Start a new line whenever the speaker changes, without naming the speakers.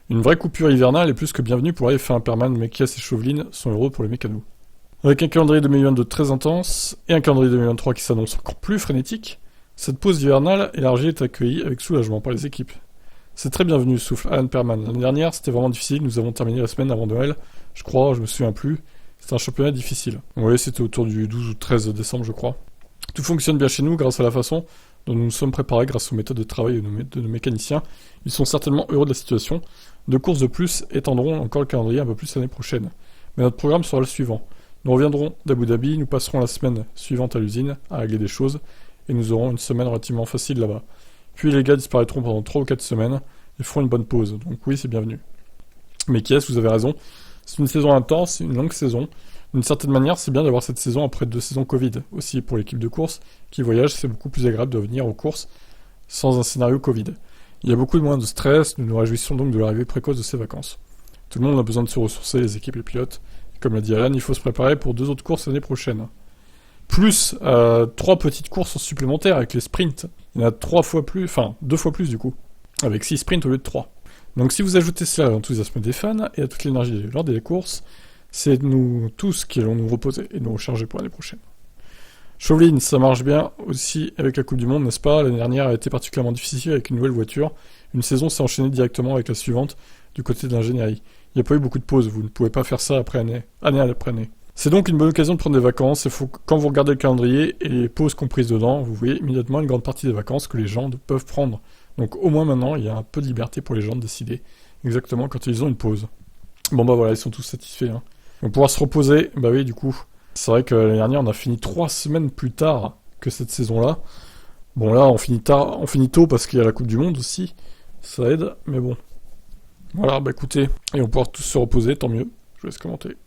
Une vraie coupure hivernale est plus que bienvenue pour F1. Perman, Mekies et Chauvelin sont heureux pour les mécanos. Avec un calendrier 2022 très intense et un calendrier 2023 qui s'annonce encore plus frénétique, cette pause hivernale élargie est accueillie avec soulagement par les équipes. C'est très bienvenu, souffle Alan Perman. L'année dernière, c'était vraiment difficile, nous avons terminé la semaine avant Noël, je crois, je me souviens plus. C'était un championnat difficile. Oui, c'était autour du 12 ou 13 décembre, je crois. Tout fonctionne bien chez nous grâce à la façon dont nous nous sommes préparés grâce aux méthodes de travail de nos mécaniciens. Ils sont certainement heureux de la situation. 2 courses de plus étendront encore le calendrier un peu plus l'année prochaine. Mais notre programme sera le suivant. Nous reviendrons d'Abu Dhabi, nous passerons la semaine suivante à l'usine à régler des choses, et nous aurons une semaine relativement facile là-bas. Puis les gars disparaîtront pendant 3 ou 4 semaines, ils feront une bonne pause, donc oui, c'est bienvenu. Mais vous avez raison, c'est une saison intense, une longue saison. D'une certaine manière, c'est bien d'avoir cette saison après 2 saisons Covid. Aussi, pour l'équipe de course qui voyage, c'est beaucoup plus agréable de venir aux courses sans un scénario Covid. Il y a beaucoup moins de stress, nous nous réjouissons donc de l'arrivée précoce de ces vacances. Tout le monde a besoin de se ressourcer, les équipes et les pilotes. Et comme l'a dit Alan, il faut se préparer pour 2 autres courses l'année prochaine. Plus 3 petites courses supplémentaires avec les sprints. Il y en a 2 fois plus du coup. Avec 6 sprints au lieu de 3. Donc si vous ajoutez cela à l'enthousiasme des fans et à toute l'énergie lors des courses, c'est nous tous qui allons nous reposer et nous recharger pour l'année prochaine. Chauvelin, ça marche bien aussi avec la Coupe du Monde, n'est-ce pas? L'année dernière a été particulièrement difficile avec une nouvelle voiture. Une saison s'est enchaînée directement avec la suivante du côté de l'ingénierie. Il n'y a pas eu beaucoup de pauses, vous ne pouvez pas faire ça année après année. C'est donc une bonne occasion de prendre des vacances, quand vous regardez le calendrier et les pauses comprises dedans, vous voyez immédiatement une grande partie des vacances que les gens peuvent prendre. Donc au moins maintenant, il y a un peu de liberté pour les gens de décider exactement quand ils ont une pause. Bon bah voilà, ils sont tous satisfaits. Hein. On va pouvoir se reposer, bah oui du coup. C'est vrai que l'année dernière, on a fini 3 semaines plus tard que cette saison-là. Bon là, on finit tôt parce qu'il y a la Coupe du Monde aussi. Ça aide, mais bon. Voilà, bah écoutez, et on va pouvoir tous se reposer, tant mieux. Je vous laisse commenter.